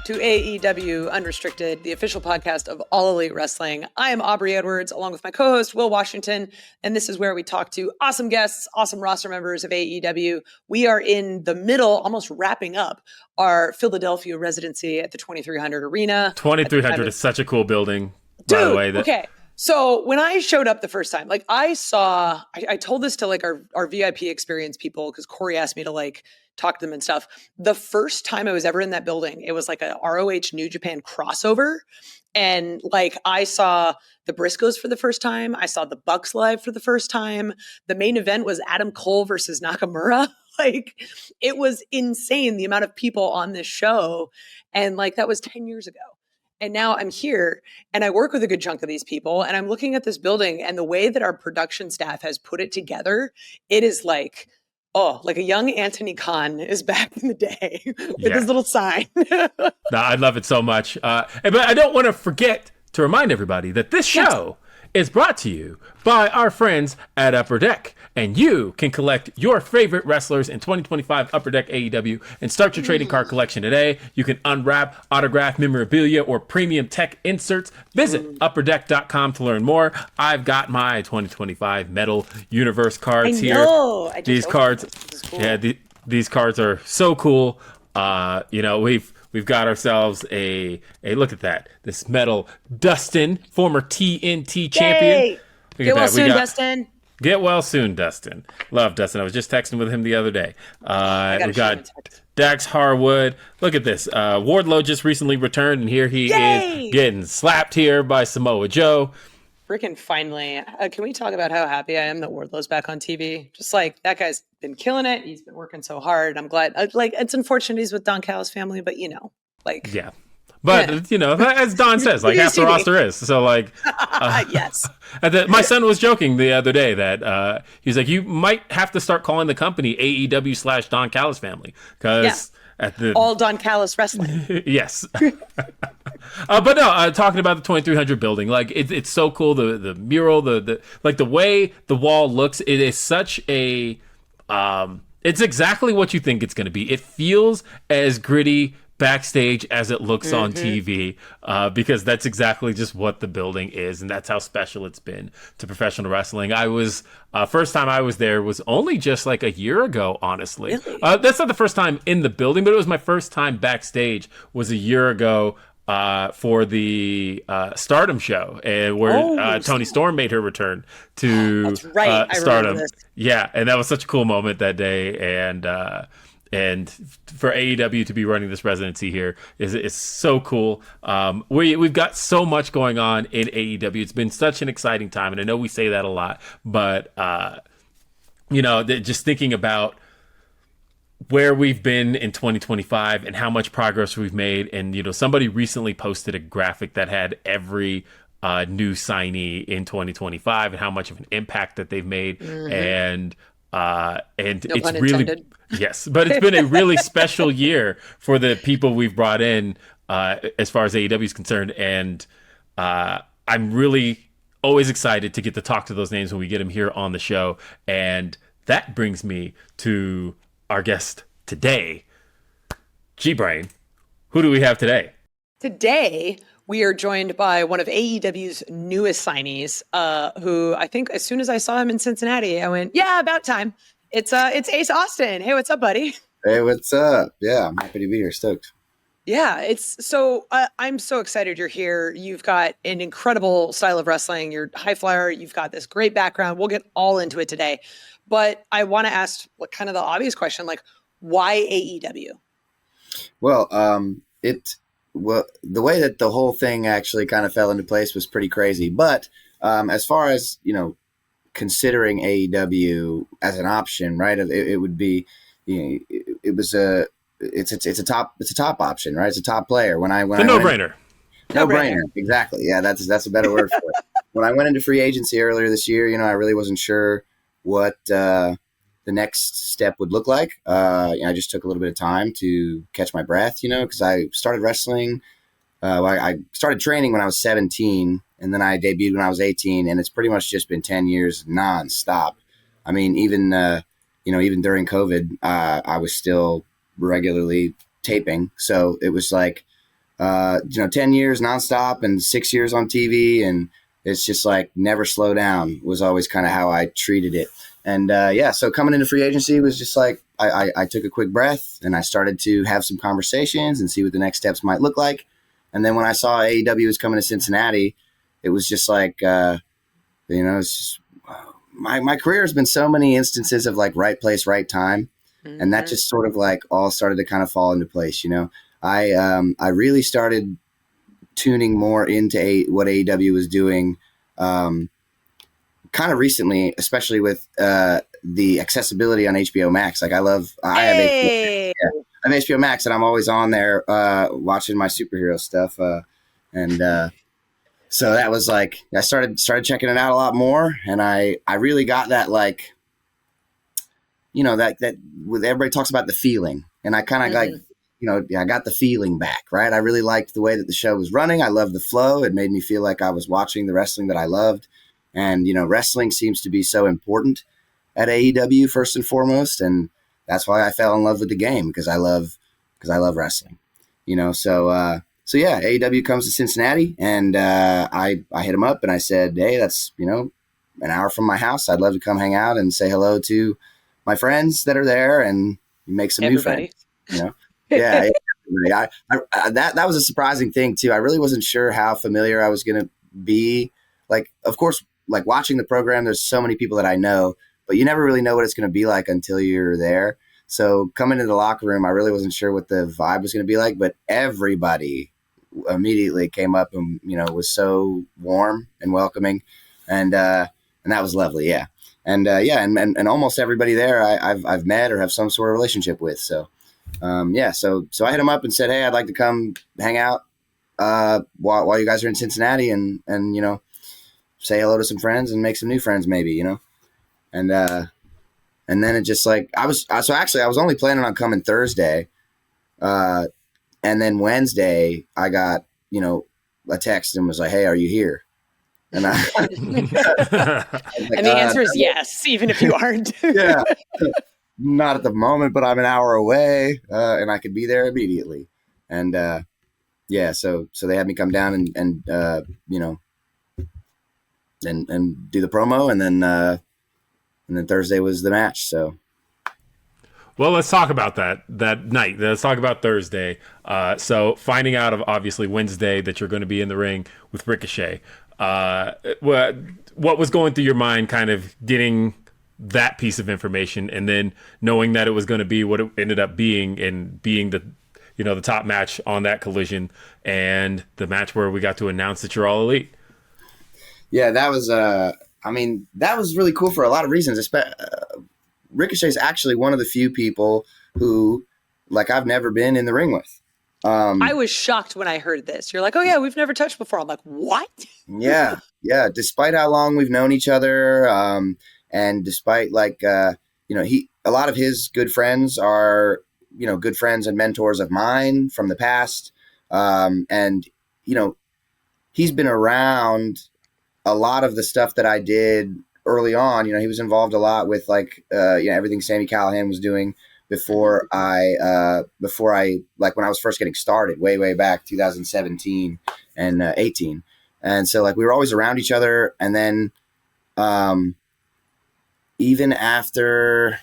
to AEW Unrestricted, the official podcast of All Elite Wrestling. I am Aubrey Edwards, along with my co-host, Will Washington, and this is where we talk to awesome guests, awesome roster members of AEW. We are in the middle, almost wrapping up our Philadelphia residency at the 2300 Arena. 2300 is such a cool building, Dude, by the way. Okay. So when I showed up the first time, like I told this to like our VIP experience people because Corey asked me to like talk to them and stuff. The first time I was ever in that building, it was like a ROH New Japan crossover. And like I saw the Briscoes for the first time. I saw the Bucks live for the first time. The main event was Adam Cole versus Nakamura. Like it was insane the amount of people on this show. And like that was 10 years ago. And now I'm here and I work with a good chunk of these people and I'm looking at this building and the way that our production staff has put it together, it is like, oh, like a young Anthony Khan is back in the day with his little sign. No, I love it so much. But I don't want to forget to remind everybody that this show is brought to you by our friends at Upper Deck. And you can collect your favorite wrestlers in 2025 Upper Deck AEW and start your trading card collection today. You can unwrap, autograph memorabilia, or premium tech inserts. Visit upperdeck.com to learn more. I've got my 2025 Metal Universe cards here. These cards, cool. These cards are so cool. We've got ourselves a look at that. This Metal Dustin, former TNT champion. Get well soon, Dustin. Get well soon, Dustin. Love Dustin. I was just texting with him the other day. We've got Dax Harwood. Look at this. Wardlow just recently returned, and here he is getting slapped here by Samoa Joe. Freaking finally. Can we talk about how happy I am that Wardlow's back on TV? Just like that guy's been killing it. He's been working so hard. I'm glad. Like it's unfortunate he's with Don Callis' family, but yeah. But, as Don says, like half the roster is. So, like, yes. My son was joking the other day that he's like, you might have to start calling the company AEW / Don Callis family. Because all Don Callis wrestling. Yes. But no, talking about the 2300 building, like, it's so cool. The mural, the way the wall looks, it is such a, it's exactly what you think it's going to be. It feels as gritty backstage as it looks on TV, because that's exactly just what the building is, and that's how special it's been to professional wrestling. I was first time I was there was only just like a year ago, honestly. Really? That's not the first time in the building, but it was my first time backstage was a year ago for the Stardom show, where Toni Storm made her return to Stardom. Yeah, and that was such a cool moment that day, and for AEW to be running this residency here is so cool. We've got so much going on in AEW. It's been such an exciting time, and I know we say that a lot, but just thinking about where we've been in 2025 and how much progress we've made, and somebody recently posted a graphic that had every new signee in 2025 and how much of an impact that they've made, and it's really. Yes, but it's been a really special year for the people we've brought in as far as AEW is concerned. And I'm really always excited to get to talk to those names when we get them here on the show. And that brings me to our guest today, G-Brain. Who do we have today? Today, we are joined by one of AEW's newest signees, who I think as soon as I saw him in Cincinnati, I went, yeah, about time. It's Ace Austin. Hey, what's up, buddy? Hey, what's up? Yeah, I'm happy to be here. Stoked. Yeah, I'm so excited you're here. You've got an incredible style of wrestling. You're high flyer. You've got this great background. We'll get all into it today. But I want to ask kind of the obvious question, like, why AEW? Well, the way that the whole thing actually kind of fell into place was pretty crazy. But as far as, considering AEW as an option, right? It would be, it's a top option, right? It's a top player. When I no-brainer. No-brainer, exactly. Yeah, that's a better word for it. When I went into free agency earlier this year, I really wasn't sure what the next step would look like. I just took a little bit of time to catch my breath, because I started wrestling. I started training when I was 17, and then I debuted when I was 18, and it's pretty much just been 10 years nonstop. I mean, even during COVID, I was still regularly taping. So it was like, 10 years nonstop and 6 years on TV. And it's just like never slow down was always kind of how I treated it. And so coming into free agency was just like I took a quick breath and I started to have some conversations and see what the next steps might look like. And then when I saw AEW was coming to Cincinnati, it was just like, it's just, my career has been so many instances of like right place, right time. Mm-hmm. And that just sort of like all started to kind of fall into place. I really started tuning more into what AEW was doing kind of recently, especially with the accessibility on HBO Max. Like I have HBO Max, and I'm always on there watching my superhero stuff. So that was like I started checking it out a lot more, and I really got that like, that with everybody talks about the feeling, and I kind of I got the feeling back, right? I really liked the way that the show was running. I loved the flow. It made me feel like I was watching the wrestling that I loved. And, wrestling seems to be so important at AEW first and foremost. And that's why I fell in love with the game because I love wrestling, So AEW comes to Cincinnati and I hit him up and I said, hey, that's, an hour from my house. I'd love to come hang out and say hello to my friends that are there and make some new friends, Yeah. That was a surprising thing too. I really wasn't sure how familiar I was going to be. Like, of course, like watching the program, there's so many people that I know, but you never really know what it's going to be like until you're there. So coming into the locker room, I really wasn't sure what the vibe was going to be like, but everybody immediately came up and, was so warm and welcoming. And that was lovely. Yeah. And and almost everybody there I've met or have some sort of relationship with. So, so I hit him up and said, hey, I'd like to come hang out while you guys are in Cincinnati and say hello to some friends and make some new friends maybe, and then it just like I was only planning on coming Thursday, and then Wednesday I got a text and was like, hey, are you here? And I like, and the answer is yes, even if you aren't. Yeah, not at the moment, but I'm an hour away and I could be there immediately. And so they had me come down and do the promo, and then Thursday was the match. So, well, let's talk about that night. Let's talk about Thursday. So finding out of obviously Wednesday that you're going to be in the ring with Ricochet. What was going through your mind, kind of getting that piece of information, and then knowing that it was going to be what it ended up being, and being the the top match on that Collision, and the match where we got to announce that you're All Elite. Yeah, that was that was really cool for a lot of reasons. Ricochet is actually one of the few people who, like, I've never been in the ring with. I was shocked when I heard this. You're like, oh yeah, we've never touched before. I'm like, what? Yeah. Despite how long we've known each other, and despite like, a lot of his good friends are, good friends and mentors of mine from the past. And he's been around a lot of the stuff that I did early on. He was involved a lot with like, everything Sami Callihan was doing before I like when I was first getting started way back 2017 and 18. And so like we were always around each other. And then even after,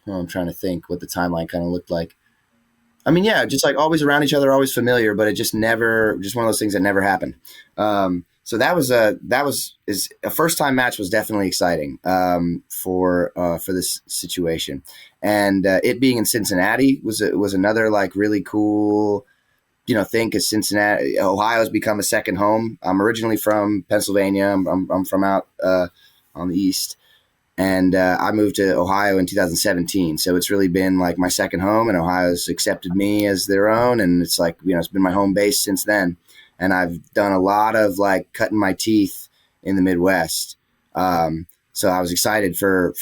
I'm trying to think what the timeline kind of looked like. I mean, yeah, just like always around each other, always familiar, but it just one of those things that never happened. So a first time match was definitely exciting for this situation, and it being in Cincinnati was another like really cool, thing, because Cincinnati, Ohio has become a second home. I'm originally from Pennsylvania. I'm from out on the east, and I moved to Ohio in 2017. So it's really been like my second home, and Ohio's accepted me as their own, and it's like it's been my home base since then. And I've done a lot of like cutting my teeth in the Midwest. So I was excited for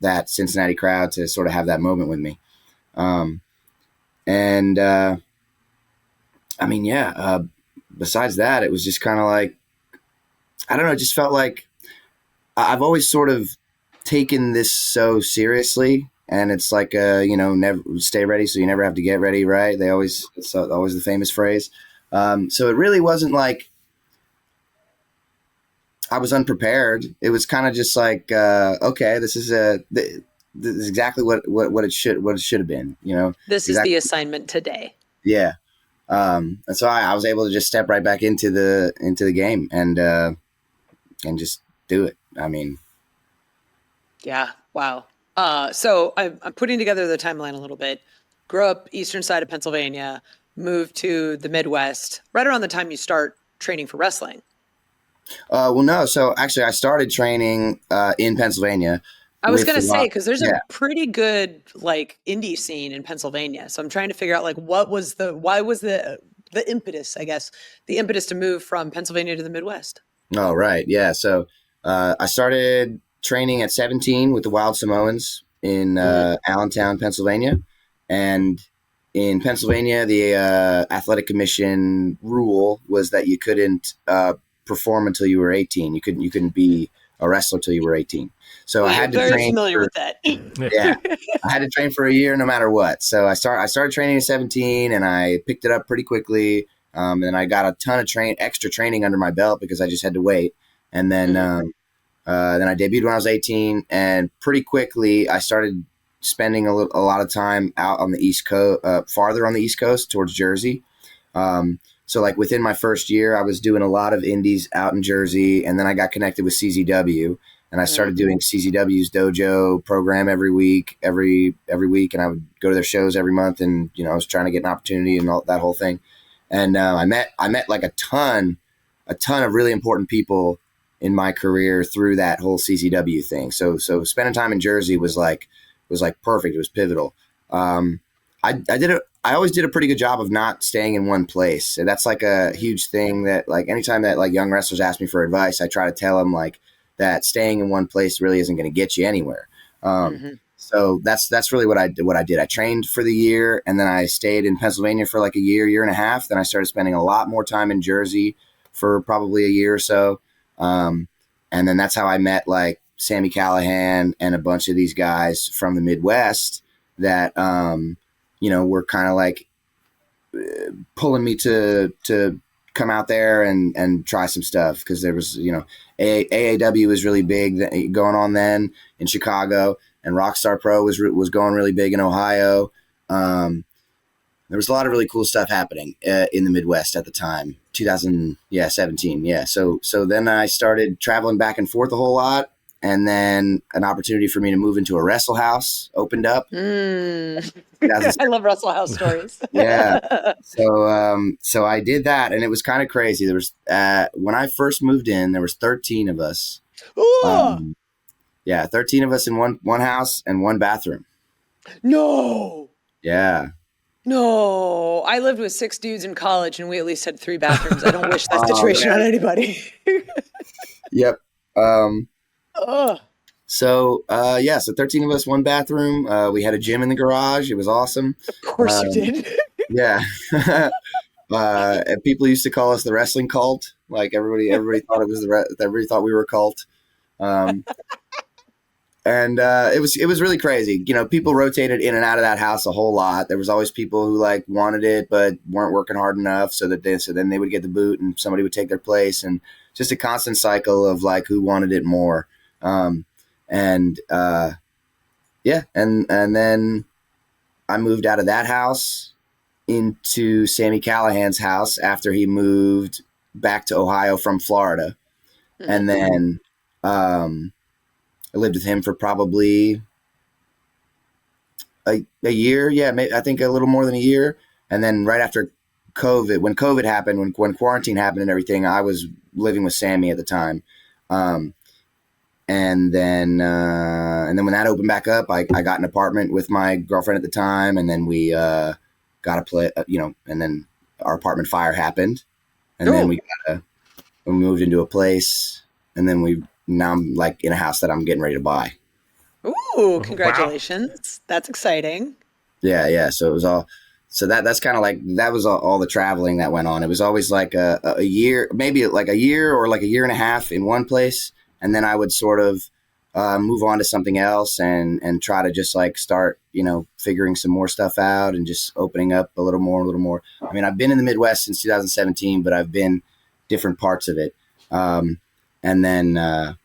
that Cincinnati crowd to sort of have that moment with me. Besides that, it was just kind of like, I don't know, it just felt like I've always sort of taken this so seriously. And it's like, never stay ready so you never have to get ready, right? It's always the famous phrase. So it really wasn't like I was unprepared. It was kind of just like, okay, this is exactly what it should have been, This is exactly. the assignment today. Yeah. And so I was able to just step right back into the game and just do it. I mean, Yeah. Wow. So I'm putting together the timeline a little bit. Grew up eastern side of Pennsylvania, moved to the Midwest right around the time you start training for wrestling. well, no. So actually, I started training in Pennsylvania. I was with going to a say, lot- because there's yeah. a pretty good like indie scene in Pennsylvania. So I'm trying to figure out like why was the impetus, I guess, the impetus to move from Pennsylvania to the Midwest? Oh, right. Yeah. So I started training at 17 with the Wild Samoans in Allentown, Pennsylvania. And in Pennsylvania, the athletic commission rule was that you couldn't perform until you were 18. You couldn't be a wrestler until you were 18. So I had to Very train. familiar with that. Yeah, I had to train for a year no matter what. So I started training at 17, and I picked it up pretty quickly. And I got a ton of extra training under my belt because I just had to wait. And then then I debuted when I was 18, and pretty quickly I started spending a lot of time out on the East Coast, farther on the East Coast towards Jersey. So like within my first year, I was doing a lot of indies out in Jersey, and then I got connected with CZW, and I started doing CZW's dojo program every week, and I would go to their shows every month, and I was trying to get an opportunity and all that whole thing. And I met like a ton of really important people in my career through that whole CZW thing. So spending time in Jersey was like perfect. It was pivotal. I always did a pretty good job of not staying in one place. And that's like a huge thing that like anytime that like young wrestlers ask me for advice, I try to tell them like that staying in one place really isn't going to get you anywhere. So that's really what I did. I trained for the year, and then I stayed in Pennsylvania for like a year and a half. Then I started spending a lot more time in Jersey for probably a year or so. And then that's how I met like Sami Callihan and a bunch of these guys from the Midwest that, were kind of like pulling me to come out there and try some stuff. Cause there was, AAW was really big going on then in Chicago, and Rockstar Pro was going really big in Ohio. There was a lot of really cool stuff happening in the Midwest at the time, 2017. Yeah. So then I started traveling back and forth a whole lot. And then an opportunity for me to move into a wrestle house opened up. I love wrestle house stories. Yeah. So I did that, and it was kind of crazy. There was when I first moved in, there was 13 of us. 13 of us in one house and one bathroom. No. Yeah. No, I lived with 6 dudes in college, and we at least had 3 bathrooms. I don't wish that situation on anybody. Yep. So 13 of us, one bathroom. We had a gym in the garage. It was awesome. Of course you did. Yeah. And people used to call us the wrestling cult. Like everybody thought it was everybody thought we were a cult. And it was really crazy. People rotated in and out of that house a whole lot. There was always people who like wanted it but weren't working hard enough, so then they would get the boot and somebody would take their place, and just a constant cycle of like who wanted it more. And then I moved out of that house into Sami Callihan's house after he moved back to Ohio from Florida. Mm-hmm. And then I lived with him for probably a year. Yeah, I think a little more than a year. And then right after COVID, when COVID happened, when quarantine happened and everything, I was living with Sami at the time. And then when that opened back up, I got an apartment with my girlfriend at the time, and then we got a place, and then our apartment fire happened, and then we moved into a place, and then now I'm like in a house that I'm getting ready to buy. Ooh, congratulations. Wow. That's exciting. Yeah. So it was all, that's kind of like, that was all the traveling that went on. It was always like a year, maybe like a year or like a year and a half in one place. And then I would sort of move on to something else and try to just like start, figuring some more stuff out and just opening up a little more. I mean, I've been in the Midwest since 2017, but I've been different parts of it. And then, and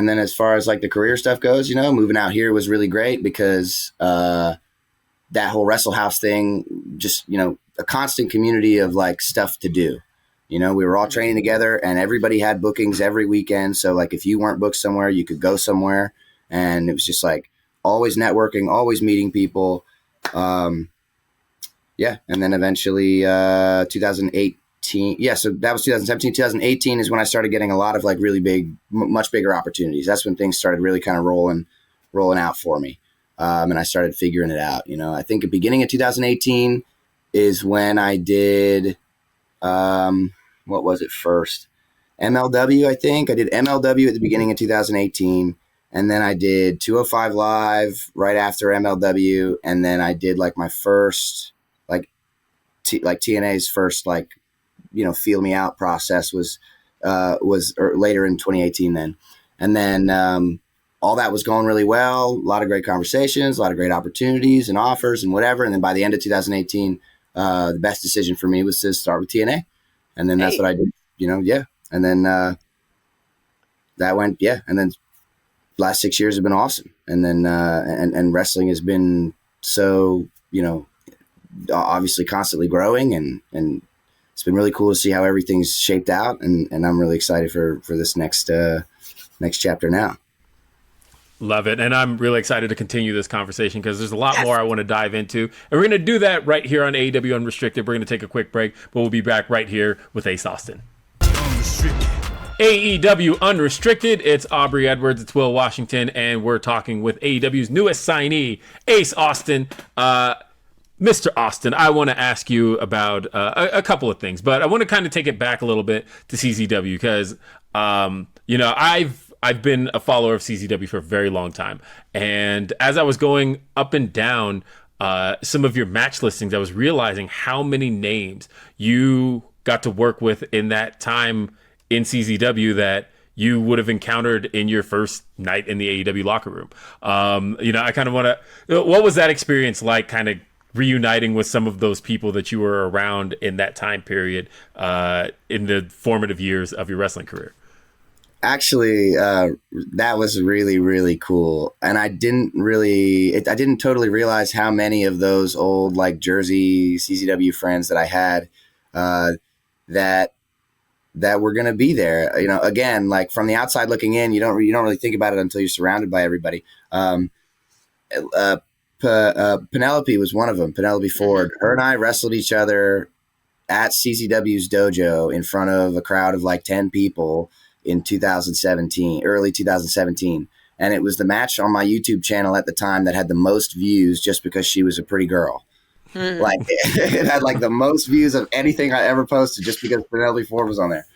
then as far as like the career stuff goes, moving out here was really great because that whole Wrestle House thing, just, a constant community of like stuff to do. We were all training together and everybody had bookings every weekend. So like if you weren't booked somewhere, you could go somewhere. And it was just like always networking, always meeting people. And then eventually 2018. Yeah, so that was 2017. 2018 is when I started getting a lot of like really big, much bigger opportunities. That's when things started really kind of rolling out for me. And I started figuring it out. I think at the beginning of 2018 is when I did, what was it first? MLW, I think. I did MLW at the beginning of 2018. And then I did 205 Live right after MLW. And then I did like my first, TNA's first, feel me out process was later in 2018 then. And then all that was going really well. A lot of great conversations, a lot of great opportunities and offers and whatever. And then by the end of 2018, the best decision for me was to start with TNA. And then that's what I did, And then that went, And then last 6 years have been awesome. And then and wrestling has been so, obviously constantly growing and it's been really cool to see how everything's shaped out, and I'm really excited for this next chapter now. Love it. And I'm really excited to continue this conversation because there's a lot more I want to dive into. And we're going to do that right here on AEW Unrestricted. We're going to take a quick break, but we'll be back right here with Ace Austin. AEW Unrestricted. It's Aubrey Edwards. It's Will Washington. And we're talking with AEW's newest signee, Ace Austin. Mr. Austin, I want to ask you about a couple of things, but I want to kind of take it back a little bit to CZW because, I've been a follower of CZW for a very long time. And as I was going up and down some of your match listings, I was realizing how many names you got to work with in that time in CZW that you would have encountered in your first night in the AEW locker room. I kind of want to, what was that experience like, kind of reuniting with some of those people that you were around in that time period in the formative years of your wrestling career? Actually, that was really, really cool. And I didn't totally realize how many of those old like Jersey CZW friends that I had that were going to be there. Again, like from the outside looking in, you don't really think about it until you're surrounded by everybody. Penelope was one of them. Penelope Ford. Her and I wrestled each other at CZW's dojo in front of a crowd of like 10 people in early 2017. And it was the match on my YouTube channel at the time that had the most views just because she was a pretty girl. Like it had like the most views of anything I ever posted just because Penelope Ford was on there.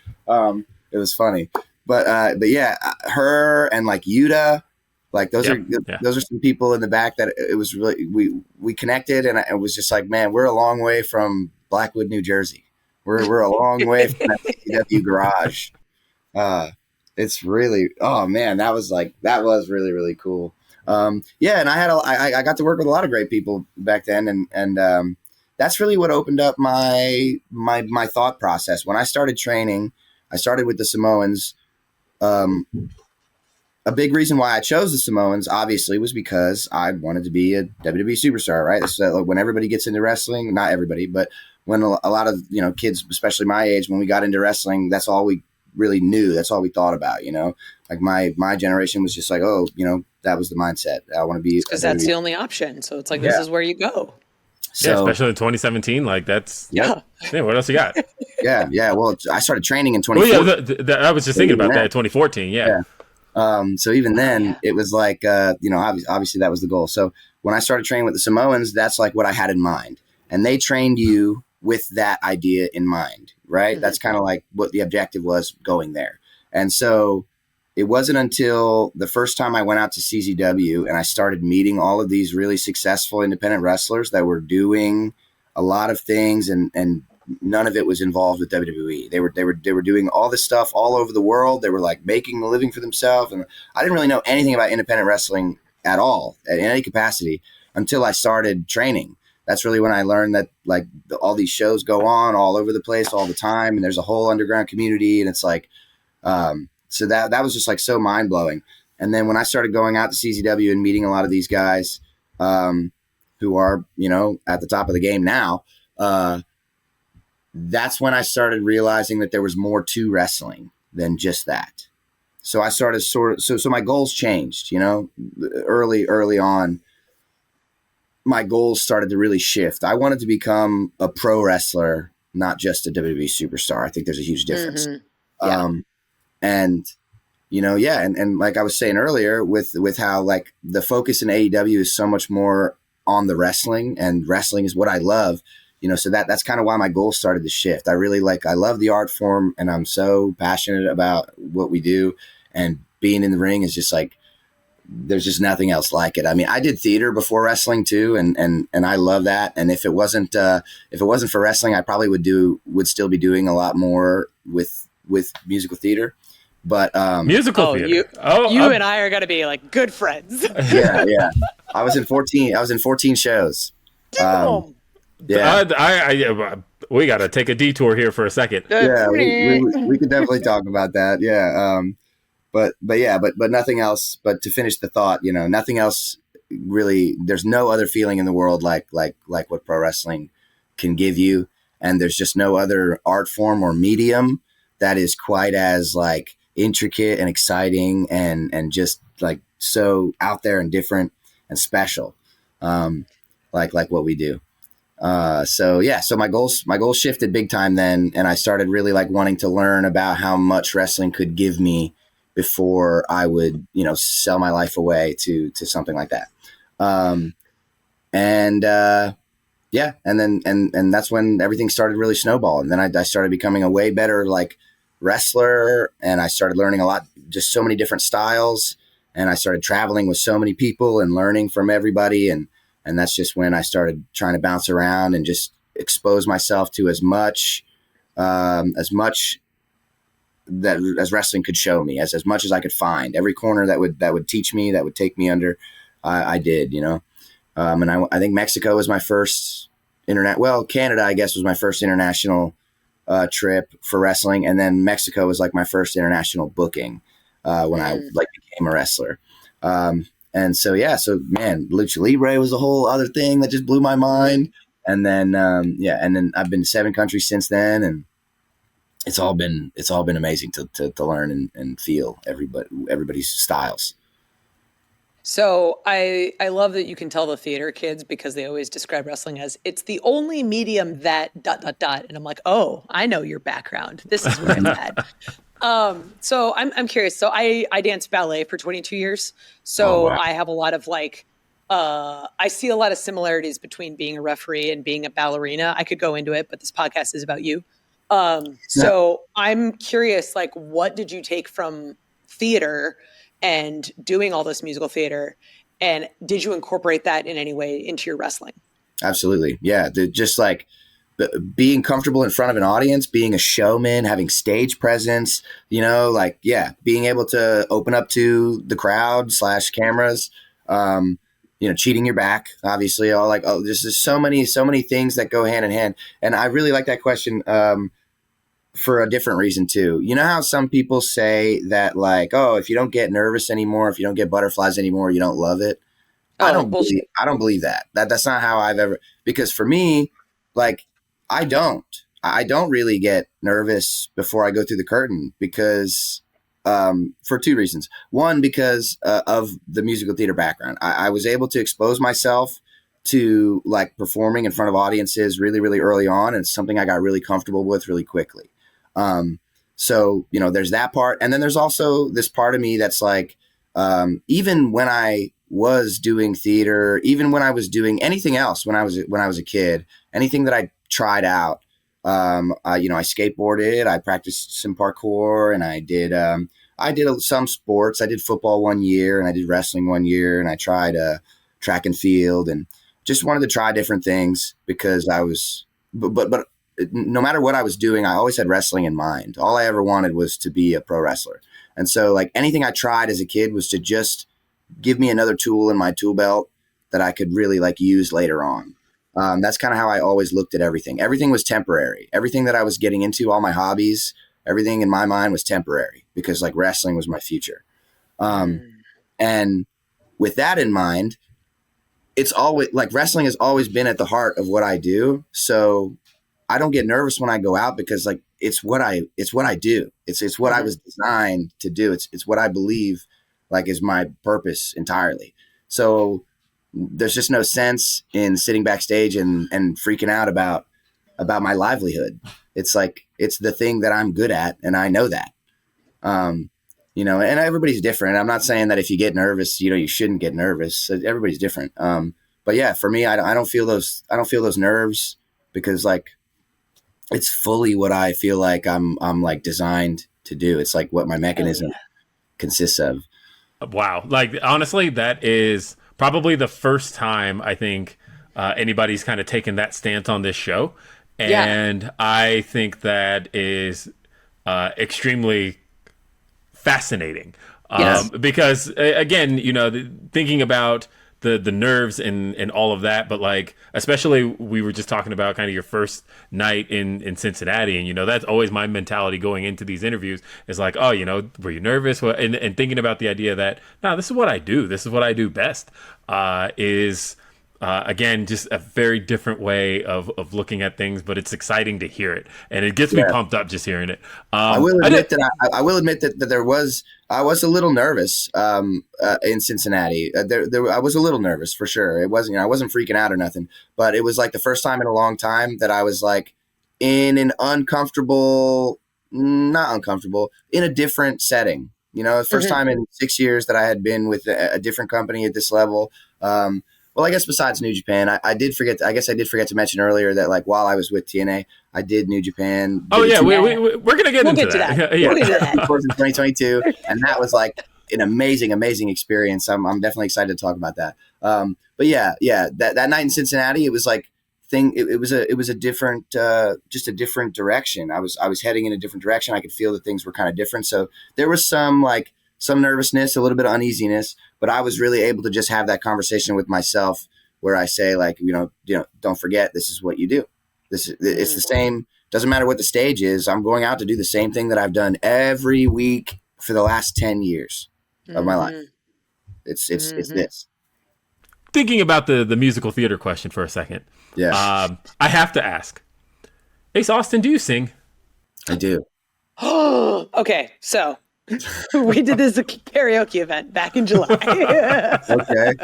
It was funny. But yeah, her and like Yuta, like those are some people in the back that it was really, we connected, and it was just like, man, we're a long way from Blackwood, New Jersey. We're a long way from that CW garage. It's really, oh man, that was really, really cool. And I got to work with a lot of great people back then. And that's really what opened up my thought process. When I started training, I started with the Samoans. A big reason why I chose the Samoans, obviously, was because I wanted to be a WWE superstar, right? So when everybody gets into wrestling, not everybody, but when a lot of, kids, especially my age, when we got into wrestling, that's all we really knew. That's all we thought about, like my generation was just like, oh, that was the mindset. I want to be, because that's the only option. So it's like, this is where you go. So, especially in 2017. Like that's, what else you got? Yeah. Well, I started training in 2014. I was just thinking about that in 2014. Yeah. So even then it was like, obviously that was the goal. So when I started training with the Samoans, that's like what I had in mind. And they trained you with that idea in mind, right? Mm-hmm. That's kind of like what the objective was going there. And so it wasn't until the first time I went out to CZW and I started meeting all of these really successful independent wrestlers that were doing a lot of things and none of it was involved with WWE. They were doing all this stuff all over the world. They were like making a living for themselves, and I didn't really know anything about independent wrestling at all in any capacity until I started training. That's really when I learned that like all these shows go on all over the place all the time, and there's a whole underground community, and it's like, so that was just like so mind blowing. And then when I started going out to CZW and meeting a lot of these guys, who are, you know, at the top of the game now, that's when I started realizing that there was more to wrestling than just that. So I started so my goals changed, you know, early on. My goals started to really shift. I wanted to become a pro wrestler, not just a WWE superstar. I think there's a huge difference. Mm-hmm. Yeah. And, you know, yeah. And like I was saying earlier with how like the focus in AEW is so much more on the wrestling, and wrestling is what I love, you know, so that's kind of why my goals started to shift. I love the art form, and I'm so passionate about what we do, and being in the ring is just like, there's just nothing else like it. I mean, I did theater before wrestling too, and I love that. And if it wasn't for wrestling, I probably would still be doing a lot more with musical theater. But musical theater. You and I are gonna be like good friends. yeah. I was in 14 shows. Yeah. We got to take a detour here for a second. Yeah, we could definitely talk about that. Yeah. But nothing else. But to finish the thought, you know, nothing else really. There's no other feeling in the world like what pro wrestling can give you, and there's just no other art form or medium that is quite as like intricate and exciting and just like so out there and different and special, like what we do. So my goals shifted big time then, and I started really like wanting to learn about how much wrestling could give me before I would, you know, sell my life away to something like that. And that's when everything started really snowballing. Then I started becoming a way better like wrestler, and I started learning a lot, just so many different styles, and I started traveling with so many people and learning from everybody, and that's just when I started trying to bounce around and just expose myself to as much as wrestling could show me, as much as I could find. Every corner that would teach me, that would take me under, I did, you know. And I think Mexico was my first Canada, I guess, was my first international trip for wrestling, and then Mexico was like my first international booking when I like became a wrestler. And so man, Lucha Libre was a whole other thing that just blew my mind. And then and then I've been to 7 countries since then, and it's all been amazing to learn and feel everybody's styles. So I love that you can tell the theater kids, because they always describe wrestling as it's the only medium that ... And I'm like, oh, I know your background. This is where it's at. So I'm curious. So I danced ballet for 22 years. So Oh, wow. I have a lot of like, I see a lot of similarities between being a referee and being a ballerina. I could go into it, but this podcast is about you. So I'm curious, like, what did you take from theater and doing all this musical theater, and did you incorporate that in any way into your wrestling? Absolutely. Yeah. Just like being comfortable in front of an audience, being a showman, having stage presence, you know, like, yeah, being able to open up to the crowd / cameras, you know, cheating your back, obviously, all like, oh, there's so many things that go hand in hand. And I really like that question, for a different reason too. You know how some people say that, like, oh, if you don't get nervous anymore, if you don't get butterflies anymore, you don't love it. I don't believe that. That's not how I've ever, because for me, like, I don't really get nervous before I go through the curtain, because for 2 reasons. One, because of the musical theater background. I was able to expose myself to like performing in front of audiences really, really early on. And it's something I got really comfortable with really quickly. So, you know, there's that part. And then there's also this part of me that's like, even when I was doing theater, even when I was doing anything else, when I was a kid, anything that I tried out, you know, I skateboarded, I practiced some parkour, and I did some sports. I did football 1 year, and I did wrestling 1 year, and I tried track and field, and just wanted to try different things because I was, but no matter what I was doing, I always had wrestling in mind. All I ever wanted was to be a pro wrestler. And so like anything I tried as a kid was to just give me another tool in my tool belt that I could really like use later on. That's kind of how I always looked at everything. Everything was temporary. Everything that I was getting into, all my hobbies, everything in my mind was temporary because like wrestling was my future. And with that in mind, it's always like wrestling has always been at the heart of what I do. So I don't get nervous when I go out because like it's what I do. It's what I was designed to do. It's what I believe like is my purpose entirely. So there's just no sense in sitting backstage and freaking out about my livelihood. It's like it's the thing that I'm good at, and I know that. You know, and everybody's different. I'm not saying that if you get nervous, you know, you shouldn't get nervous. Everybody's different. But yeah, for me, I don't feel those nerves because like it's fully what I feel like I'm like designed to do. It's like what my mechanism consists of. Wow. Like, honestly, that is probably the first time I think anybody's kind of taken that stance on this show. And I think that is extremely fascinating. Because, again, you know, thinking about the nerves and all of that, but like especially we were just talking about kind of your first night in Cincinnati, and you know that's always my mentality going into these interviews is like, oh, you know, were you nervous? And thinking about the idea that no, this is what I do, this is what I do best, is again just a very different way of looking at things, but it's exciting to hear it, and it gets me pumped up just hearing it. I will admit that I was a little nervous in Cincinnati. I was a little nervous for sure. It wasn't, you know, I wasn't freaking out or nothing, but it was like the first time in a long time that I was like in an not uncomfortable, in a different setting. You know, the first time in 6 years that I had been with a different company at this level. Well, I guess besides New Japan, I did forget to mention earlier that like while I was with TNA, I did New Japan. Oh yeah, we're gonna get into that. Yeah. We'll get to that. Of course, in 2022, and that was like an amazing experience. I'm definitely excited to talk about that. But yeah, that night in Cincinnati, it was like it was a different, just a different direction. I was heading in a different direction. I could feel that things were kind of different. So there was some nervousness, a little bit of uneasiness, but I was really able to just have that conversation with myself where I say like, you know, don't forget, this is what you do. It's the same. Doesn't matter what the stage is. I'm going out to do the same thing that I've done every week for the last 10 years of my life. It's this. Thinking about the musical theater question for a second. Yeah. I have to ask, Ace Austin, do you sing? I do. Okay. So we did this karaoke event back in July. Okay.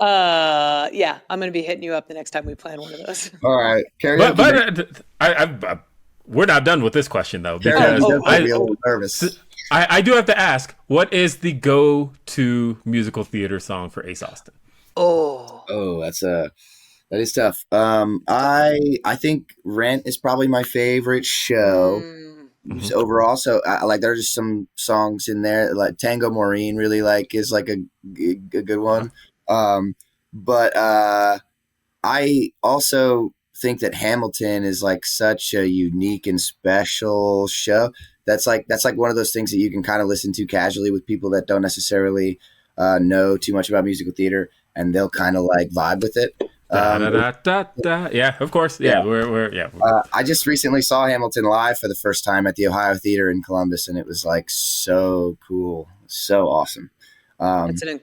Yeah, I'm going to be hitting you up the next time we plan one of those. All right. Karaoke. But we're not done with this question though, because I'd be a little nervous. I do have to ask, what is the go-to musical theater song for Ace Austin? Oh, that is tough. I think Rent is probably my favorite show. Just overall. So like there's just some songs in there like Tango Maureen really like is like a good one. But I also think that Hamilton is like such a unique and special show. That's like one of those things that you can kind of listen to casually with people that don't necessarily know too much about musical theater, and they'll kind of like vibe with it. Yeah, of course. Yeah, we're I just recently saw Hamilton live for the first time at the Ohio Theater in Columbus, and it was like so cool, so awesome. It's an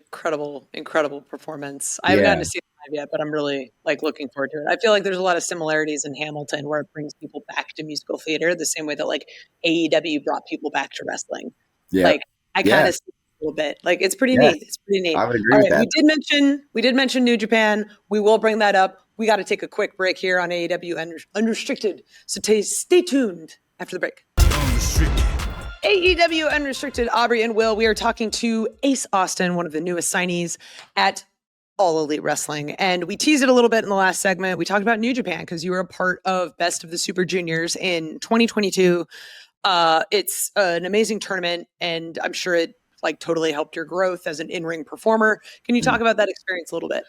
incredible performance. I haven't gotten to see it live yet, but I'm really like looking forward to it. I feel like there's a lot of similarities in Hamilton where it brings people back to musical theater the same way that like AEW brought people back to wrestling. Yeah. Like I kind of see a little bit. Like it's pretty neat. It's pretty neat. I would agree with that. We did mention New Japan. We will bring that up. We got to take a quick break here on AEW Unrestricted. So stay tuned after the break. Unrestricted. AEW Unrestricted, Aubrey and Will. We are talking to Ace Austin, one of the newest signees at All Elite Wrestling. And we teased it a little bit in the last segment. We talked about New Japan because you were a part of Best of the Super Juniors in 2022. It's an amazing tournament, and I'm sure it like totally helped your growth as an in-ring performer. Can you talk about that experience a little bit?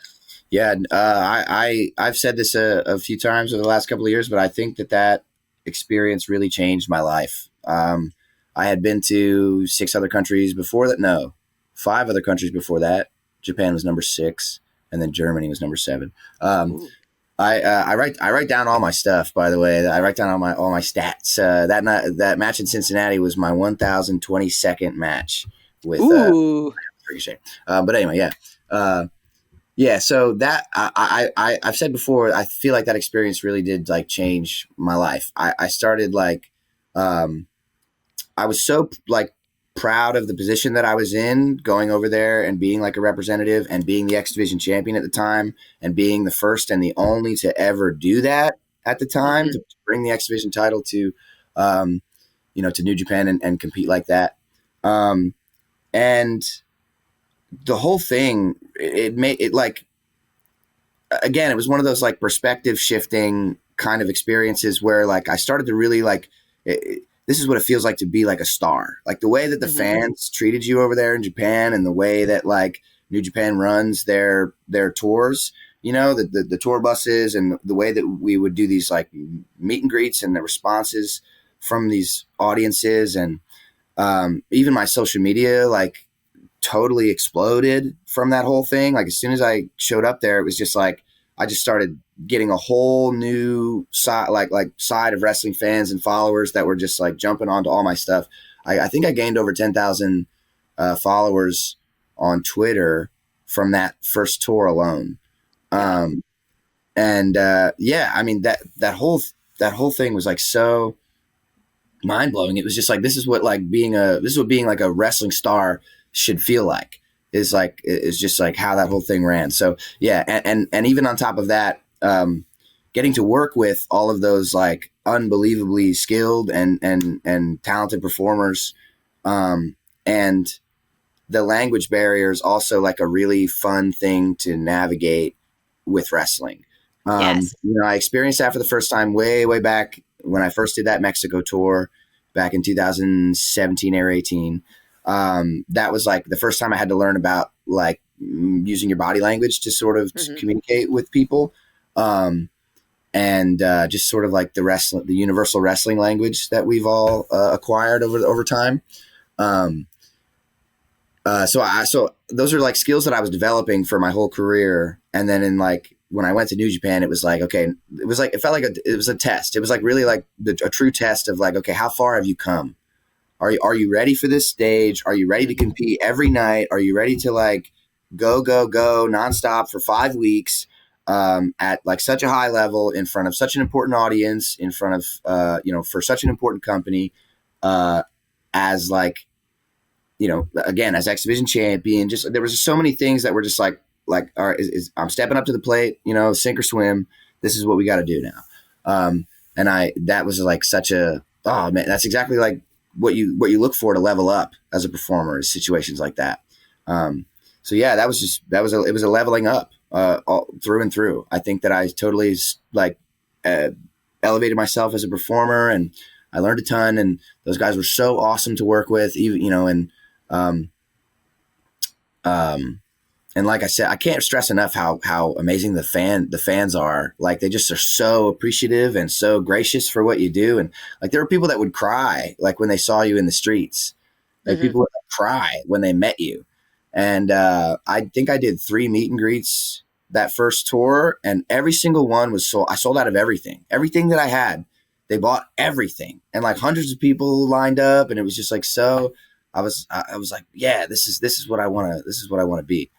Yeah, I've said this a few times over the last couple of years, but I think that experience really changed my life. I had been to 6 other countries before that. No, 5 other countries before that. Japan was number 6, and then Germany was number 7. I write down all my stuff. By the way, I write down all my stats. That match in Cincinnati was my 1,022nd match with Ooh. Ricochet. But anyway, yeah. Yeah, so that I've said before, I feel like that experience really did like change my life. I started like I was so like proud of the position that I was in going over there and being like a representative and being the X Division champion at the time and being the first and the only to ever do that at the time to bring the X Division title to to New Japan and compete like that. And the whole thing, it made it like, again, it was one of those like perspective shifting kind of experiences where like I started to really like, this is what it feels like to be like a star. Like the way that the fans treated you over there in Japan and the way that like New Japan runs their tours, the tour buses and the way that we would do these like meet and greets and the responses from these audiences and even my social media, like, totally exploded from that whole thing. Like as soon as I showed up there, it was just like I just started getting a whole new side, side of wrestling fans and followers that were just like jumping onto all my stuff. I think I gained over 10,000 followers on Twitter from that first tour alone. Yeah, I mean that whole thing was like so mind blowing. It was just like this is what being like a wrestling star should feel like, is just like how that whole thing ran. So yeah, and even on top of that, getting to work with all of those like unbelievably skilled and talented performers, and the language barrier is also like a really fun thing to navigate with wrestling. Yes. I experienced that for the first time way back when I first did that Mexico tour back in 2017 or 18. That was like the first time I had to learn about like using your body language to sort of communicate with people. Just sort of like the universal wrestling language that we've all acquired over time. So those are like skills that I was developing for my whole career. And then when I went to New Japan, it was like, okay, it felt like it was a test. It was like really like a true test of like, okay, how far have you come? Are you ready for this stage? Are you ready to compete every night? Are you ready to like go nonstop for 5 weeks at like such a high level in front of such an important audience, in front of for such an important company, as like, again, as X Division champion? Just there was just so many things that were just like all right, I'm stepping up to the plate, sink or swim. This is what we got to do now. That was like such a, oh man, that's exactly like what you look for to level up as a performer, is situations like that. So yeah, it was a leveling up all through and through. I think that I totally elevated myself as a performer, and I learned a ton, and those guys were so awesome to work with, even, and like I said, I can't stress enough how amazing the fans are. Like they just are so appreciative and so gracious for what you do. And like there were people that would cry like when they saw you in the streets. Like people would cry when they met you. And I think I did 3 meet and greets that first tour, and every single one was sold. I sold out of everything that I had. They bought everything, and like hundreds of people lined up, and it was just like so. I was like, yeah, this is what I want to be.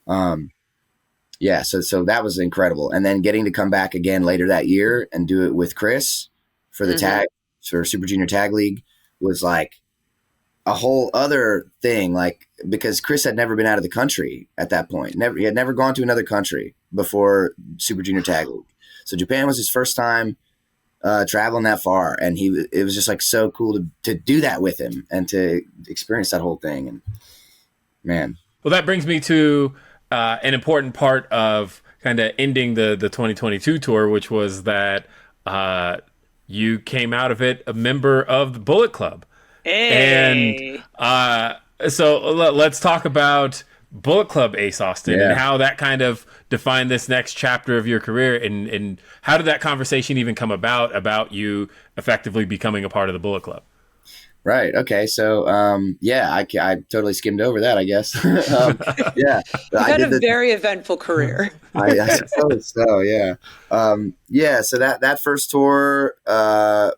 So that was incredible. And then getting to come back again later that year and do it with Chris for the for Super Junior Tag League was like a whole other thing. Like, because Chris had never been out of the country at that point. He had never gone to another country before Super Junior Tag League. So Japan was his first time traveling that far. And it was just like so cool to do that with him and to experience that whole thing. And man. Well, that brings me to an important part of kind of ending the 2022 tour, which was that you came out of it a member of the Bullet Club. Hey. And so let's talk about Bullet Club, Ace Austin, Yeah. and how that kind of defined this next chapter of your career, and how did that conversation even come about you effectively becoming a part of the Bullet Club? Right. Okay. So, I totally skimmed over that, I guess. Yeah. You've I had did a the, very eventful career. I suppose so. Yeah. So that first tour, by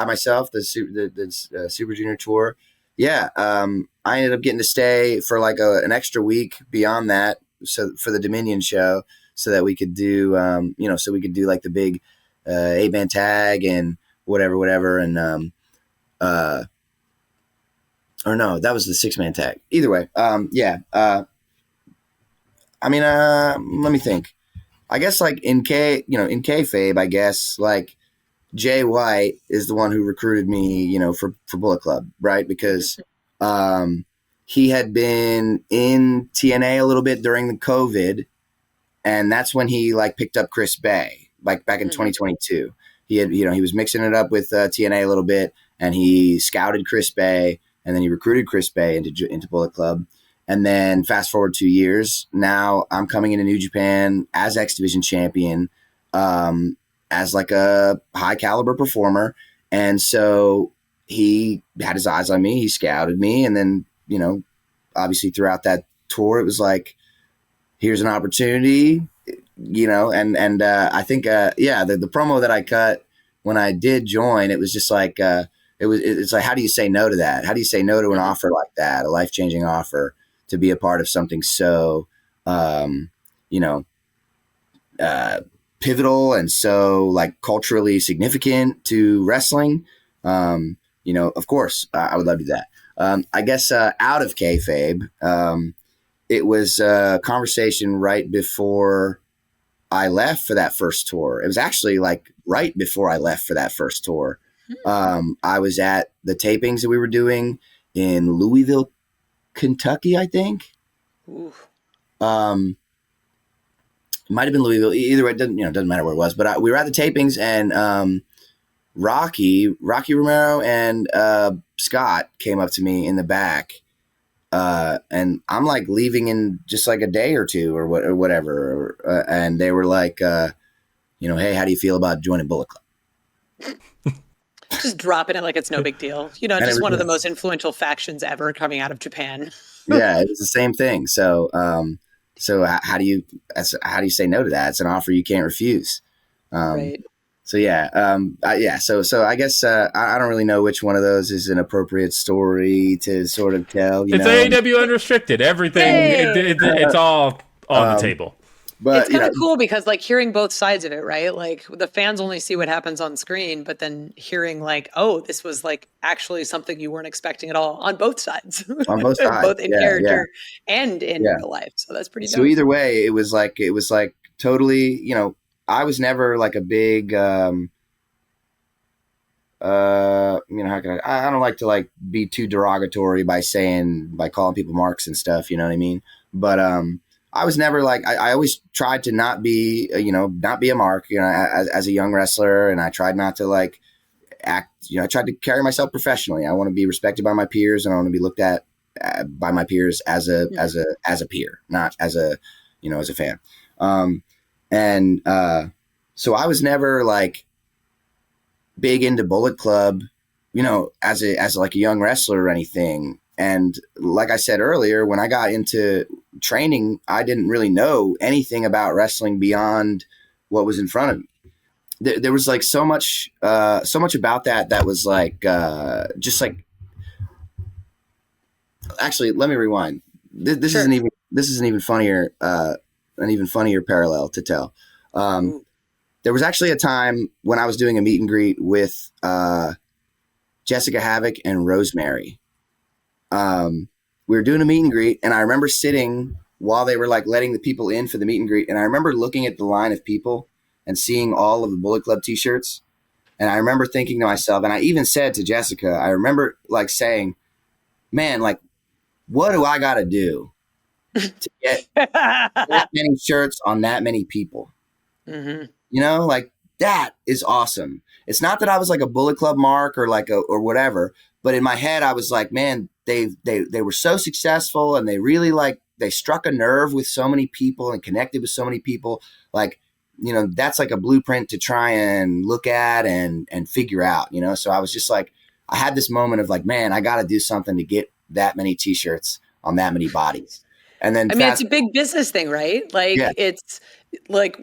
myself, the Super Junior tour. Yeah. I ended up getting to stay for like an extra week beyond that. So for the Dominion show, so that we could do, so we could do like the big, 8-man tag and whatever. And, or no, that was the 6-man tag. Either way, let me think. I guess like in kayfabe, I guess like Jay White is the one who recruited me, for Bullet Club, right? Because he had been in TNA a little bit during the COVID, and that's when he like picked up Chris Bay, like back in 2022. He had, he was mixing it up with TNA a little bit, and he scouted Chris Bay. And then he recruited Chris Bay into Bullet Club. And then fast forward 2 years, now I'm coming into New Japan as X Division champion, as like a high caliber performer. And so he had his eyes on me. He scouted me. And then, obviously throughout that tour, it was like, here's an opportunity, and I think, the promo that I cut when I did join, it was just like, it's like, how do you say no to that? How do you say no to an offer like that, a life-changing offer to be a part of something so, pivotal and so like culturally significant to wrestling? Of course, I would love to do that. I guess out of kayfabe, it was a conversation right before I left for that first tour. It was actually like right before I left for that first tour. I was at the tapings that we were doing in Louisville, Kentucky, I think. Ooh. It might have been Louisville. Either way, it doesn't matter where it was. But we were at the tapings, and Rocky Romero and Scott came up to me in the back, and I'm like leaving in just like a day or two or whatever, and they were like, hey, how do you feel about joining Bullet Club? Just dropping it like it's no big deal. Just one of the most influential factions ever coming out of Japan. Yeah, it was the same thing. So, how do you say no to that? It's an offer you can't refuse. Right. So yeah, So I guess I don't really know which one of those is an appropriate story to sort of tell. It's AEW Unrestricted. Everything. It's all on the table. But it's kind of cool because like hearing both sides of it, right? Like the fans only see what happens on screen, but then hearing like, oh, this was like actually something you weren't expecting at all on both sides. On both sides. Both in character and in real life. So that's pretty dope. So either way, it was like totally, I was never like a big how can I don't like to like be too derogatory by calling people marks and stuff, you know what I mean? But I was never like, I always tried to not be a mark, as a young wrestler. And I tried not to like act, I tried to carry myself professionally. I want to be respected by my peers, and I want to be looked at by my peers as a peer, not as a fan. So I was never like big into Bullet Club, as like a young wrestler or anything. And like I said earlier, when I got into training, I didn't really know anything about wrestling beyond what was in front of me. There was like so much about that was like, just like, actually, let me rewind. This Sure. is an even funnier parallel to tell. There was actually a time when I was doing a meet and greet with Jessica Havoc and Rosemary. We were doing a meet and greet, and I remember sitting while they were like letting the people in for the meet and greet. And I remember looking at the line of people and seeing all of the Bullet Club t-shirts. And I remember thinking to myself, and I even said to Jessica, I remember like saying, man, like, what do I got to do to get that many shirts on that many people? Mm-hmm. Like that is awesome. It's not that I was like a Bullet Club mark or like or whatever, but in my head I was like, man, they were so successful, and they really like they struck a nerve with so many people and connected with so many people. Like, that's like a blueprint to try and look at and figure out, So I was just like, I had this moment of like, man, I got to do something to get that many t-shirts on that many bodies. And then it's a big business thing, right? Like, it's like,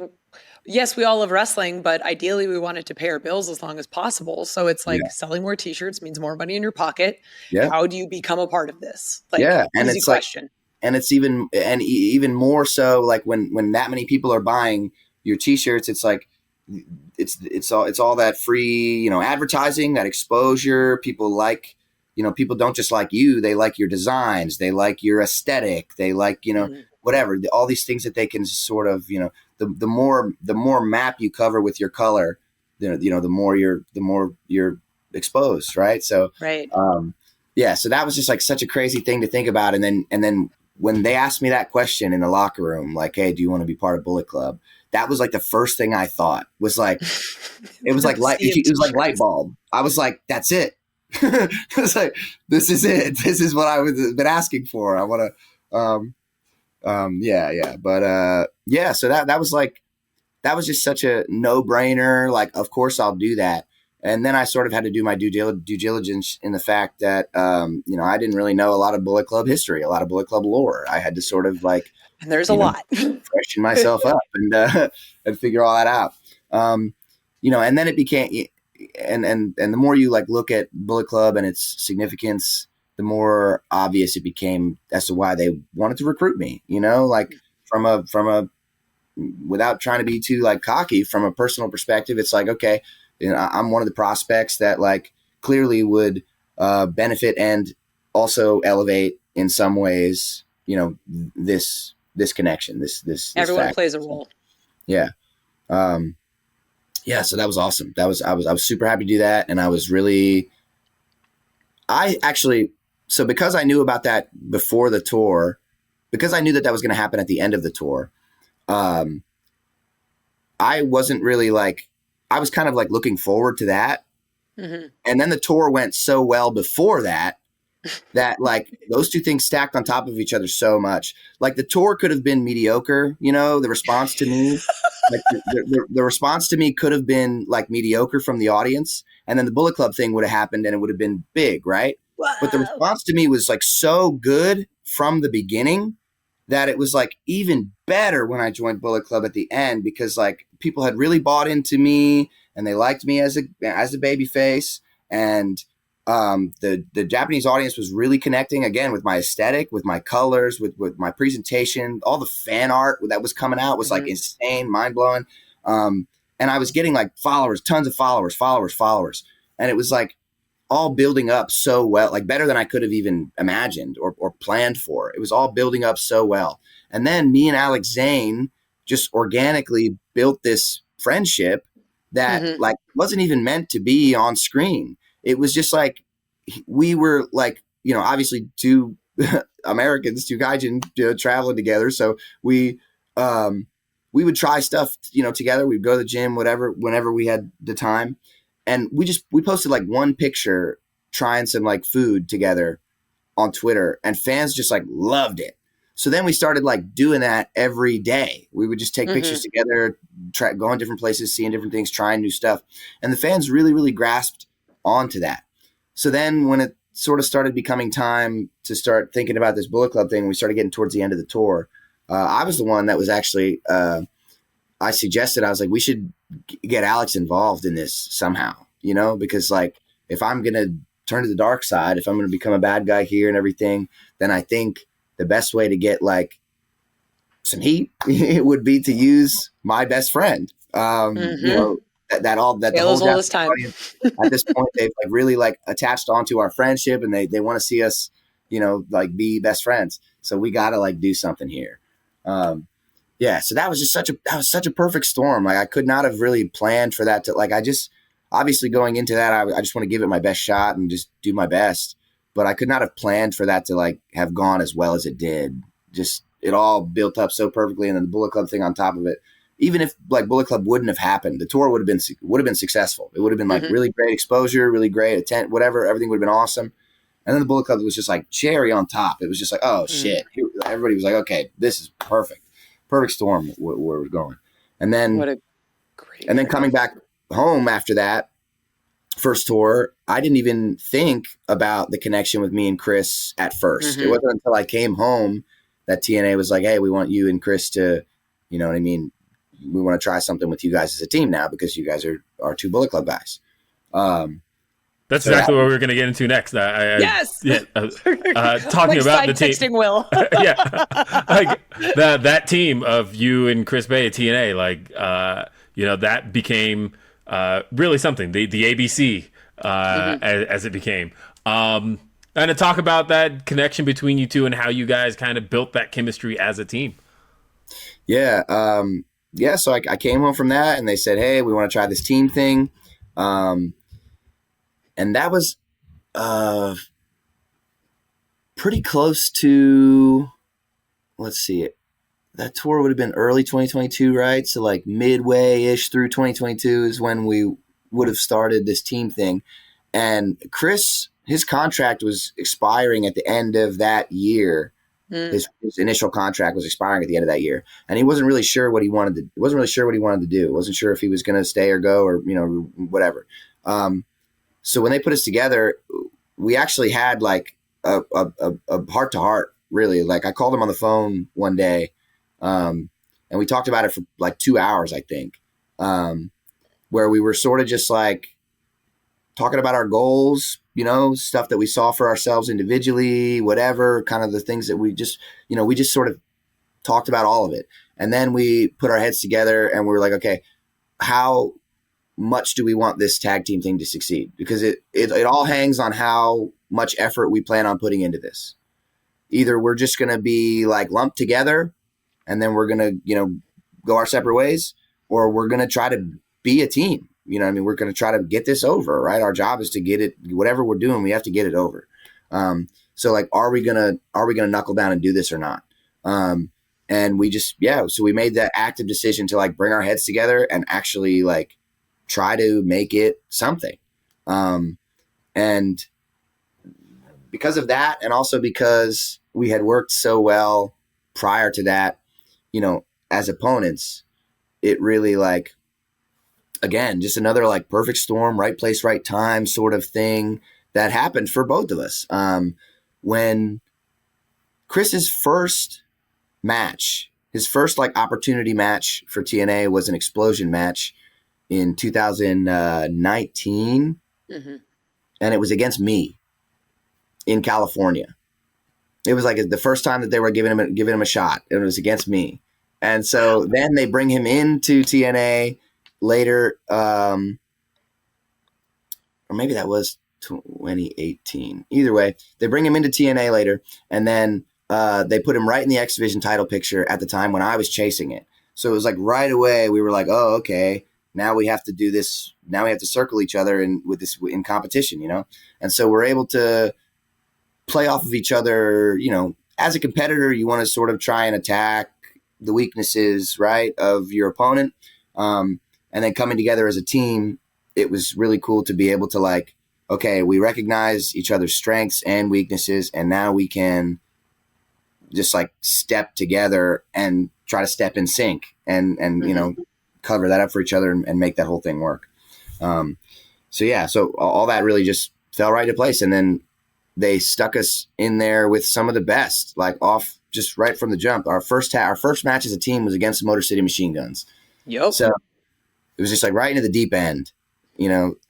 yes, we all love wrestling, but ideally we want it to pay our bills as long as possible. So it's like selling more t-shirts means more money in your pocket. Yeah. How do you become a part of this? Like, and easy it's question. And it's even more so like when that many people are buying your t-shirts, it's like, it's all that free, advertising, that exposure. People like, people don't just like you, they like your designs, they like your aesthetic, they like, whatever, all these things that they can sort of, the more map you cover with your color, the more you're exposed. Right. So, right. So that was just like such a crazy thing to think about. And then when they asked me that question in the locker room, like, hey, do you want to be part of Bullet Club? That was like the first thing I thought was like, it was like light bulb. I was like, that's it. It's like, this is it. This is what I was been asking for. I want to, But so that was like, that was just such a no brainer. Like, of course I'll do that. And then I sort of had to do my due diligence in the fact that, I didn't really know a lot of Bullet Club history, a lot of Bullet Club lore. I had to sort of like, and there's a lot, freshen myself up and figure all that out. And then it became, and the more you like look at Bullet Club and its significance, the more obvious it became as to why they wanted to recruit me, like from a, without trying to be too like cocky, from a personal perspective, it's like, okay, I'm one of the prospects that like clearly would benefit and also elevate in some ways, this connection, this everyone fact. plays a role. Yeah. So that was awesome. I was super happy to do that. And I was really, so because I knew about that before the tour, because I knew that was going to happen at the end of the tour, I wasn't really like, I was kind of like looking forward to that. Mm-hmm. And then the tour went so well before that like those two things stacked on top of each other so much. Like the tour could have been mediocre, the response to me, like the response to me could have been like mediocre from the audience. And then the Bullet Club thing would have happened and it would have been big, right? Wow. But the response to me was like so good from the beginning that it was like even better when I joined Bullet Club at the end, because like people had really bought into me and they liked me as a baby face. And the Japanese audience was really connecting again with my aesthetic, with my colors, with my presentation. All the fan art that was coming out was like insane, mind blowing. And I was getting like followers, tons of followers. And it was like all building up so well, like better than I could have even imagined or planned for. It was all building up so well. And then me and Alex Zane just organically built this friendship that like wasn't even meant to be on screen. It was just like, we were like, obviously two Americans, two Gaijin traveling together. So we would try stuff, together. We'd go to the gym, whenever we had the time. And we posted like one picture trying some like food together on Twitter, and fans just like loved it. So then we started like doing that every day. We would just take pictures together, going different places, seeing different things, trying new stuff. And the fans really, really grasped onto that. So then when it sort of started becoming time to start thinking about this Bullet Club thing, we started getting towards the end of the tour. I was the one that was actually, I suggested, I was like, we should get Alex involved in this somehow, because like, if I'm going to turn to the dark side, if I'm going to become a bad guy here and everything, then I think the best way to get like some heat would be to use my best friend. That whole Japanese audience, at this point, they've like really like attached onto our friendship, and they want to see us, like be best friends. So we got to like do something here. So that was just such a perfect storm. Like I could not have really planned for that to like, obviously going into that, I just want to give it my best shot and just do my best, but I could not have planned for that to like have gone as well as it did. Just, it all built up so perfectly. And then the Bullet Club thing on top of it, even if like Bullet Club wouldn't have happened, the tour would have been successful. It would have been like really great exposure, really great whatever. Everything would have been awesome. And then the Bullet Club was just like cherry on top. It was just like, oh shit. Everybody was like, okay, this is perfect. Perfect storm where we're going. And then, What a great. and then coming back home after that first tour, I didn't even think about the connection with me and Chris at first. It wasn't until I came home that TNA was like, hey, we want you and Chris to, you know what I mean? We want to try something with you guys as a team now because you guys are 2 Bullet Club guys. That's exactly what we were going to get into next. Yes. Talking Like about the team. texting Will. Yeah, like that team of you and Chris Bay at TNA, like that became really something. The ABC as it became. And to talk about that connection between you two and how you guys kind of built that chemistry as a team. Yeah. So I came home from that and they said, hey, we want to try this team thing. And that was pretty close to, let's see, that tour would have been early 2022, right? So like midway-ish through 2022 is when we would have started this team thing. And Chris, his contract was expiring at the end of that year. His initial contract was expiring at the end of that year, and he wasn't really sure what he wanted to. Wasn't really sure what he wanted to do. Wasn't sure if he was going to stay or go or whatever. So when they put us together, we actually had like a heart to heart. Really, like I called him on the phone one day, and we talked about it for like 2 hours, I think, where we were sort of just like talking about our goals, stuff that we saw for ourselves individually, whatever, kind of the things that we just sort of talked about all of it. And then we put our heads together and we were like, okay, how much do we want this tag team thing to succeed? Because it all hangs on how much effort we plan on putting into this. Either we're just going to be like lumped together and then we're going to, go our separate ways, or we're going to try to be a team. We're going to try to get this over, right? Our job is to get it, whatever we're doing, we have to get it over. So like, are we going to knuckle down and do this or not? And we just, so we made that active decision to like bring our heads together and actually like try to make it something. And because of that, and also because we had worked so well prior to that, as opponents, it really like, again, just another like perfect storm, right place, right time sort of thing that happened for both of us. When Chris's first match, his first like opportunity match for TNA was an Explosion match in 2019. And it was against me in California. It was like the first time that they were giving him a shot. It was against me. And so then they bring him into TNA later, or maybe that was 2018. Either way, they bring him into TNA later, and then they put him right in the X Division title picture at the time when I was chasing it. So it was like right away we were like, oh, okay, now we have to do this. Now we have to circle each other in competition, And so we're able to play off of each other. As a competitor, you want to sort of try and attack the weaknesses, right, of your opponent. And then coming together as a team, it was really cool to be able to like, okay, we recognize each other's strengths and weaknesses, and now we can just like step together and try to step in sync and cover that up for each other and make that whole thing work. So all that really just fell right into place. And then they stuck us in there with some of the best, like off just right from the jump. Our first match as a team was against the Motor City Machine Guns. Yep. So it was just like right into the deep end,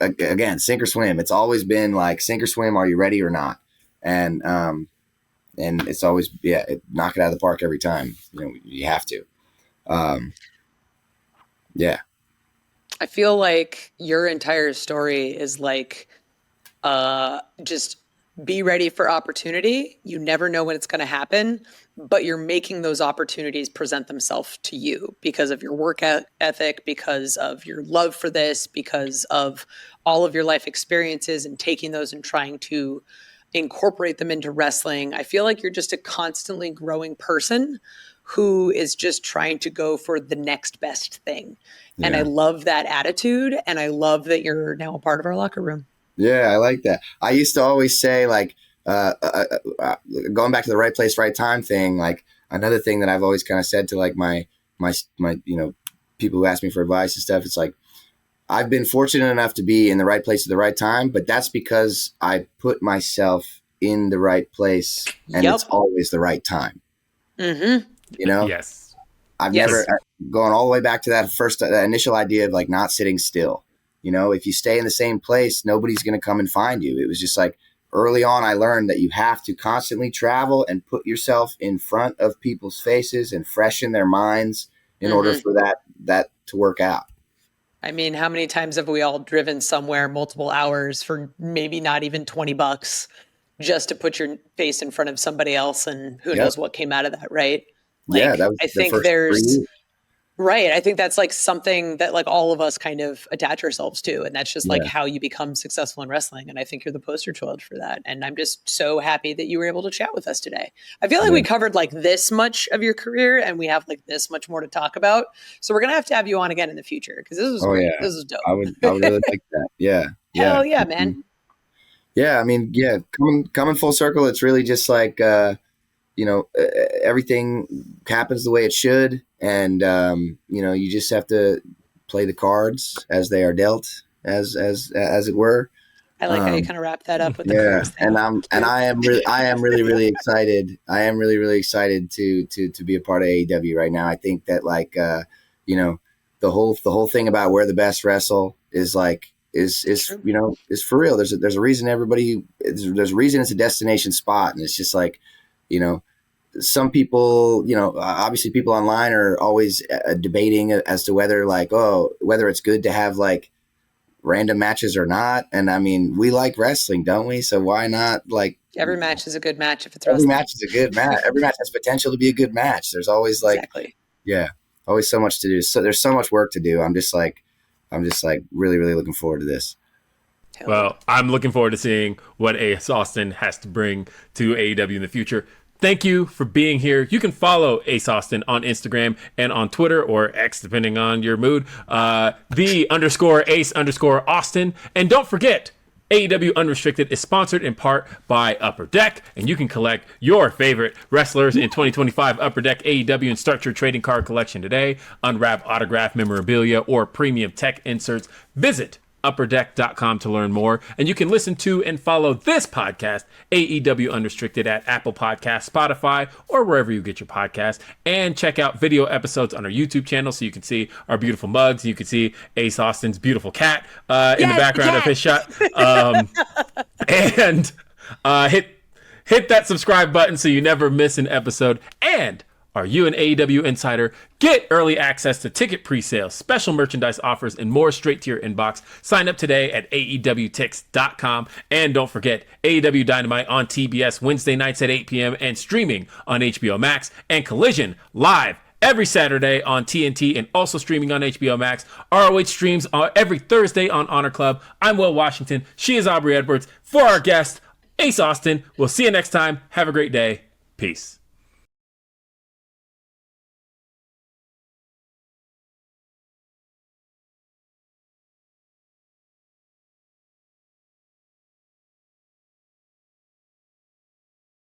again, sink or swim. It's always been like sink or swim. Are you ready or not? And it's always, knock it out of the park every time. You have to. Yeah. I feel like your entire story is like, just be ready for opportunity. You never know when it's going to happen, but you're making those opportunities present themselves to you because of your work ethic, because of your love for this, because of all of your life experiences and taking those and trying to incorporate them into wrestling. I feel like you're just a constantly growing person who is just trying to go for the next best thing. Yeah. And I love that attitude. And I love that you're now a part of our locker room. Yeah, I like that. I used to always say, like, going back to the right place, right time thing, like another thing that I've always kind of said to like my, people who ask me for advice and stuff, it's like, I've been fortunate enough to be in the right place at the right time, but that's because I put myself in the right place and it's always the right time. Mm-hmm. Yes. I've never gone all the way back to that initial idea of like not sitting still. If you stay in the same place, nobody's going to come and find you. It was just like early on, I learned that you have to constantly travel and put yourself in front of people's faces and freshen their minds in order for that to work out. I mean, how many times have we all driven somewhere multiple hours for maybe not even $20 just to put your face in front of somebody else, and who knows what came out of that, right? That was I think I think that's like something that like all of us kind of attach ourselves to. And that's just like how you become successful in wrestling. And I think you're the poster child for that. And I'm just so happy that you were able to chat with us today. I feel like we covered like this much of your career and we have like this much more to talk about. So we're going to have you on again in the future because this was great. This was dope. I would really like that. Yeah. Hell yeah, man. Yeah. I mean, coming full circle, it's really just like, everything happens the way it should. And, you just have to play the cards as they are dealt, as it were. I like how you kind of wrap that up with the cards thing. I am really excited. I am really excited to be a part of AEW right now. I think that like, the whole thing about where the best wrestle is like, is for real. There's a reason there's a reason it's a destination spot. And it's just like, some people, obviously people online are always debating as to whether it's good to have like random matches or not. And I mean, we like wrestling, don't we? So why not like every match is a good match if it's every wrestling. match is a good match. Every match has potential to be a good match. There's always like, always so much to do. So there's so much work to do. I'm just like really looking forward to this. Well, I'm looking forward to seeing what Ace Austin has to bring to AEW in the future. Thank you for being here. You can follow Ace Austin on Instagram and on Twitter or X, depending on your mood. _Ace_Austin. And don't forget, AEW Unrestricted is sponsored in part by Upper Deck, and you can collect your favorite wrestlers in 2025 Upper Deck AEW and start your trading card collection today. Unwrap autograph memorabilia or premium tech inserts. Visit upperdeck.com to learn more. And you can listen to and follow this podcast, AEW Unrestricted, at Apple Podcasts, Spotify, or wherever you get your podcasts. And check out video episodes on our YouTube channel so you can see our beautiful mugs. You can see Ace Austin's beautiful cat in the background of his shot. And hit that subscribe button so you never miss an episode. And are you an AEW insider? Get early access to ticket pre-sales, special merchandise offers, and more straight to your inbox. Sign up today at AEWTix.com. And don't forget, AEW Dynamite on TBS Wednesday nights at 8 p.m. and streaming on HBO Max, and Collision live every Saturday on TNT and also streaming on HBO Max. ROH streams every Thursday on Honor Club. I'm Will Washington. She is Aubrey Edwards. For our guest, Ace Austin. We'll see you next time. Have a great day. Peace.